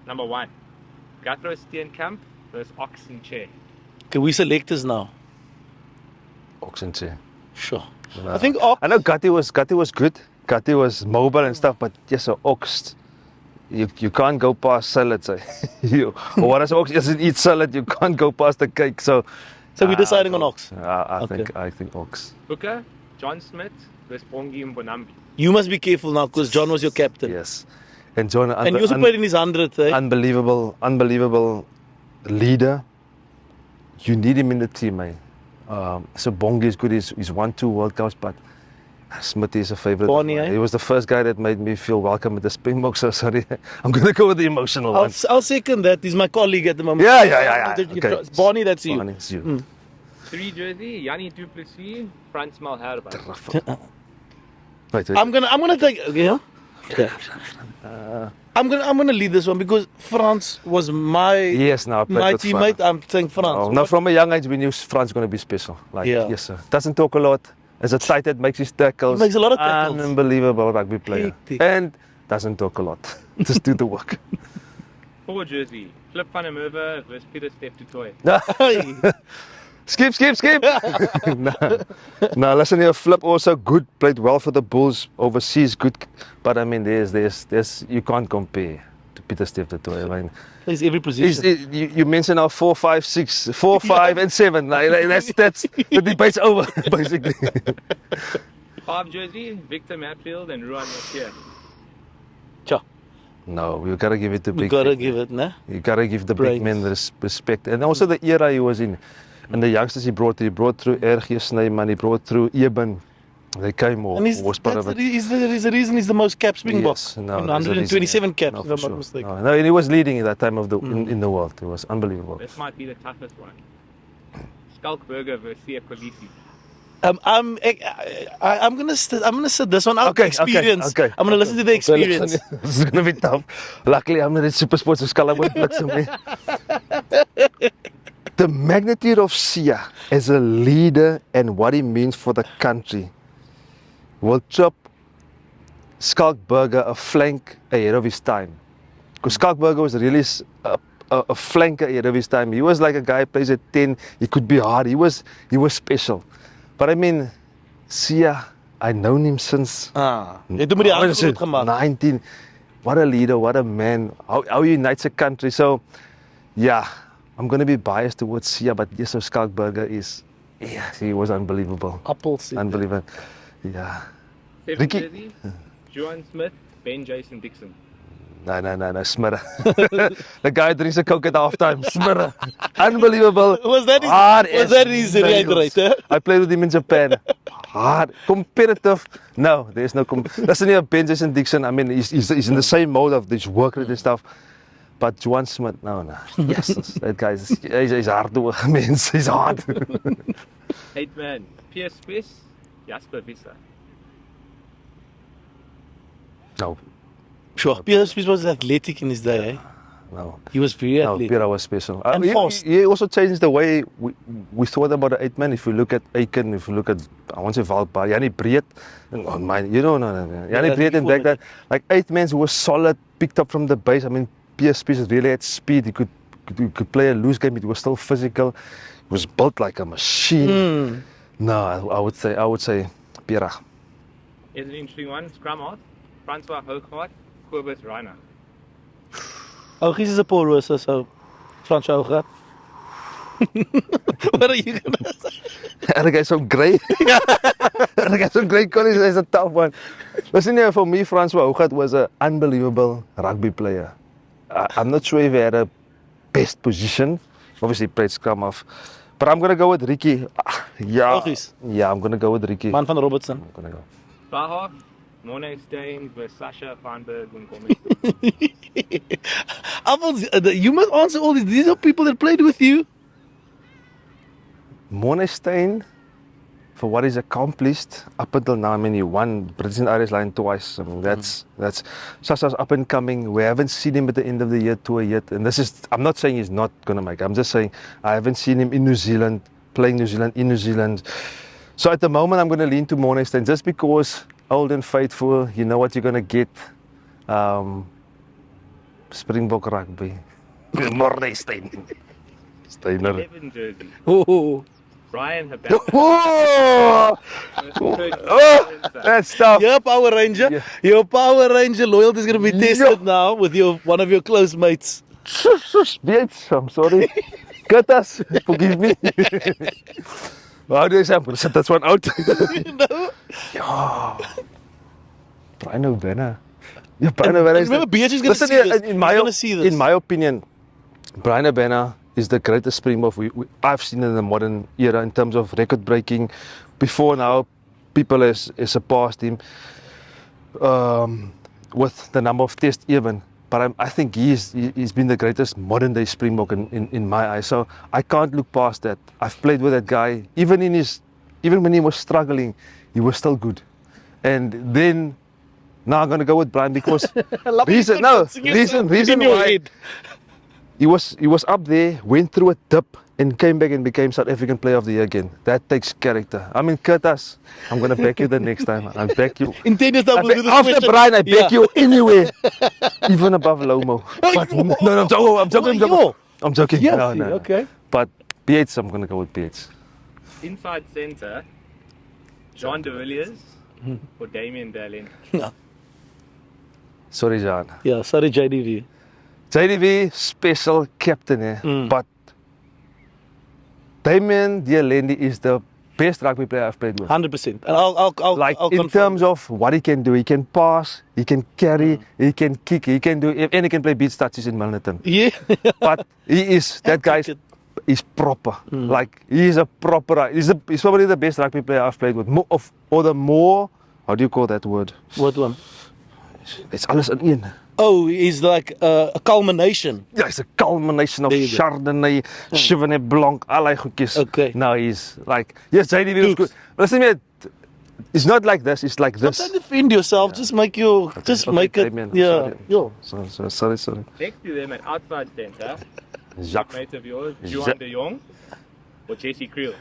Number 1, Guthrie Steenkamp versus Oxen Chair. Can we selectors now? Oxen chair. Sure. No. I think I know Gatti was good. Gatti was mobile and stuff, but yes, an ox. You can't go past salad. Or what as ox doesn't eat salad, you can't go past the cake. So we're deciding on ox. I think ox. Hooker, John Smith versus Bongi Mbonambi. You must be careful now because John was your captain. Yes. And John, and he also played in his 100th. Eh? Unbelievable leader. You need him in the team, eh? So Bong is good. He's won 2 World Cups, but Smith is a favorite. Bonnie, eh? He was the first guy that made me feel welcome at the Springbok. So sorry, I'm going to go with the emotional one. I'll second that. He's my colleague at the moment. Yeah. Okay. Bonnie, that's you. Bonnie, it's you. 3 jersey, Yanni du Plessis, Frans Malherbe. Wait. I'm gonna take. Yeah. I'm gonna lead this one because France was my teammate. I'm saying France. Now from a young age we knew France going to be special. Yes sir. Doesn't talk a lot. Is a tight head, makes his tackles. He makes a lot of tackles. Unbelievable rugby player. And doesn't talk a lot. Just do the work. 4 jersey, Flip van der Merwe versus Pieter Steph du Toit. Skip. No, listen here, Flip also good, played well for the Bulls, overseas good, but I mean there's you can't compare to Pieter Steph du Toit. I mean, plays every position. You mentioned now 4, 5, 6, 4, 5 and 7. That's the debate's over basically. 5 jersey, Victor Matfield and Ruan Messier. No, we gotta give it to big. You gotta give it, nah? You gotta give the big men respect, and also the era he was in. And the youngsters he brought through R.G. Snyman, he brought through Eben. They came more. Was part of it. There's a reason he's the most capped Springbok. Yes, no, 127 caps, no, if I'm sure. not mistaken. No, and he was leading at that time of the in the world. It was unbelievable. This might be the toughest one. Skalkberger versus Sia Kolisi. I'm gonna sit this one out. Okay. I'm gonna listen to the experience. This is gonna be tough. Luckily, I'm not in SuperSport, so I won't blitz me. The magnitude of Sia as a leader and what he means for the country will chop Skalkberger a flank ahead of his time. Because Skalkberger was really a flanker ahead of his time. He was like a guy who plays at 10. He could be hard. He was special. But I mean, Sia, I've known him since 19. What a leader, what a man. How he unites a country. So, yeah, I'm going to be biased towards Sia, but yes, so Skalkberger he was unbelievable. Unbelievable. Yeah. 7 Ricky. jersey, Johan Smith, Ben Jason Dixon. No, Smirre. The guy drinks a Coke at halftime. Smirre. Unbelievable. Was that his right? I played with him in Japan. Hard. Competitive. No, there's no Listen here, Ben Jason Dixon, I mean, he's in the same mode of this work rate and stuff. But Johan Smith, no. Yes, that guy he's hard to work. He's hard. 8 man, Pierre Spies, Jasper Visser. No. Sure. Pierre Spies was athletic in his day, eh? No. He was very athletic. Pierre was special. And fast. He also changed the way we thought about the 8 man. If you look at Aiken, if you look at, I want to say Valpa, Jannie Breed. Oh, man, you don't know. Jannie Breed and back that. Like 8 men who were solid, picked up from the base. I mean, Pierre Spies really had speed. He could play a loose game. He was still physical. He was built like a machine. No, I would say Pierre. Here's an interesting one. Scrum half, Francois Hoogaard, Kobus Reiner. Gies is 'n Polrose, so Frans Hoogaard. What are you gonna say? And I got some great. And I got some great colleagues. It's a tough one. Listen here, for me, Francois Hoogaard was an unbelievable rugby player. I'm not sure if he had a best position. Obviously, he played scrum half. But I'm going to go with Ricky. Yeah, I'm going to go with Ricky. Man van Robertson. I'm going to go. Far half, Morné Steyn versus Sasha Feinberg and Gomez. You must answer all these. These are people that played with you. Morné Steyn, for what he's accomplished up until now, I mean, he won British and Irish Line twice. I mean, that's Sasha's up and coming. We haven't seen him at the end of the year tour yet. And this is, I'm not saying he's not going to make it. I'm just saying I haven't seen him in New Zealand, playing New Zealand, in New Zealand. So at the moment, I'm going to lean to Morné Steyn just because old and faithful, you know what you're going to get. Springbok rugby. Morley Steiner. 11 jersey. Oh, Brian Habana. Oh! That's tough. you're a Power Ranger. Yeah. Your Power Ranger loyalty is going to be tested now with one of your close mates. Beats, I'm sorry. Curtis, forgive me. How do I say? I'm going to set this one out. No. Yeah. Brian Habana. Yeah, Brian Habana is Remember, BH is going to Listen see here, this. in my, He's gonna see this. in my opinion, Brian Habana is the greatest Springbok I've seen in the modern era in terms of record breaking. Before now, people has surpassed him with the number of tests even. But I think he's been the greatest modern day Springbok in my eyes. So I can't look past that. I've played with that guy. Even when he was struggling, he was still good. And then now I'm gonna go with Brian because reason why he was up there, went through a dip and came back and became South African Player of the Year again. That takes character. I mean, Curtis, I'm gonna back you the next time. I'll back you. In 10 years time, we'll do this After question. Brian, I back you anywhere, even above Lomo. But, no, I'm joking. Yes, No. okay. But BH, I'm gonna go with BH. Inside centre, Jean de Villiers or Damien Dallin. Sorry, Jean. Yeah, sorry, JDV. JDV, special captain, but Damien Dialendi is the best rugby player I've played with. 100%. And I'll Like I'll in confirm. terms of what he can do, he can pass, he can carry, he can kick, he can do, and he can play beach touches in Milnerton. Yeah. But that guy is proper. Like he's he's probably the best rugby player I've played with. How do you call that word? What one? It's alles in een. Oh, he's like a culmination. Ja, it's a culmination of There you go. Chardonnay, Chivonnet Blanc, allerlei goedjies. Okay. Now he's like, yes, JDV was good. But listen to me, it's not like this, it's like this. Don't defend yourself. Just make make it. Damien, Yeah. sorry. Sorry. Next to them at outside centre, Jacques. mate of yours, Johan de Jong or Jesse Creel.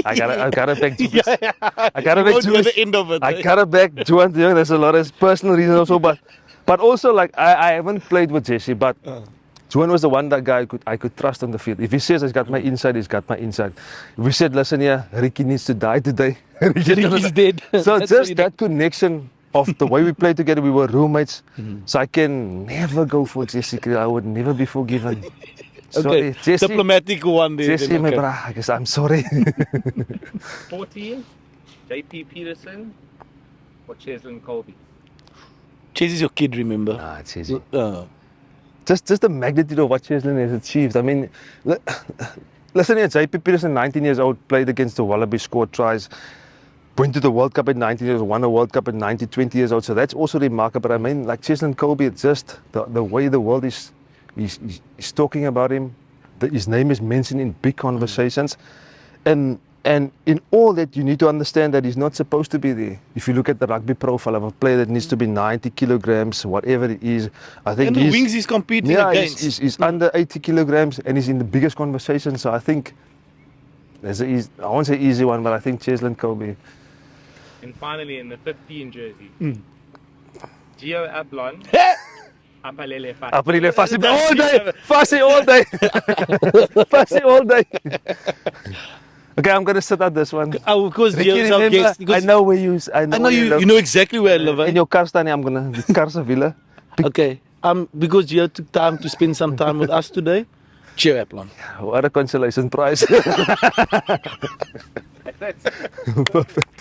I gotta back Yeah. I gotta You back won't know the end of it. I gotta back Johan de Jong. There's a lot of personal reasons also, but also like I haven't played with Jesse, but Johan was the one that guy I could trust on the field. If he says he's got my inside, he's got my inside. If he said, listen here, Ricky needs to die today, He's dead. So That's just what that connection of the way we played together, we were roommates. So I can never go for Jesse. I would never be forgiven. Sorry, Okay, Jesse. diplomatic one there. Jesse, then, my okay. brother, I guess I'm sorry. 14, JP Peterson or Cheslin Colby. Chase is your kid, remember? Ah, it's easy. Just Just the magnitude of what Cheslin has achieved. I mean, listen here, JP Peterson, 19 years old, played against the Wallabies, scored tries, went to the World Cup at 19 years old, won a World Cup at 20 years old. So that's also remarkable. I mean, like Cheslin Colby, it's just the way the world is talking about him. His name is mentioned in big conversations. And in all that, you need to understand that he's not supposed to be there. If you look at the rugby profile of a player that needs to be 90 kilograms, whatever it is, I think and the wings he's competing against. he's under 80 kilograms and he's in the biggest conversation. So I think there's I won't say easy one, but I think Cheslin Colby. And finally in the 15 jersey, Gio Aplon. Apalele Fasi. Apalele Fasi all day. Fasi all day. Fasi all day. Okay, I'm gonna sit at this one. Oh, because Ricky, Gio's our remember, guest. I know where you. I know where you live. know exactly where I live. In your car staan, I'm gonna the car se wiele. Okay. Because Gio took time to spend some time with us today. Gio Aplon. What a consolation prize. That's it. Perfect.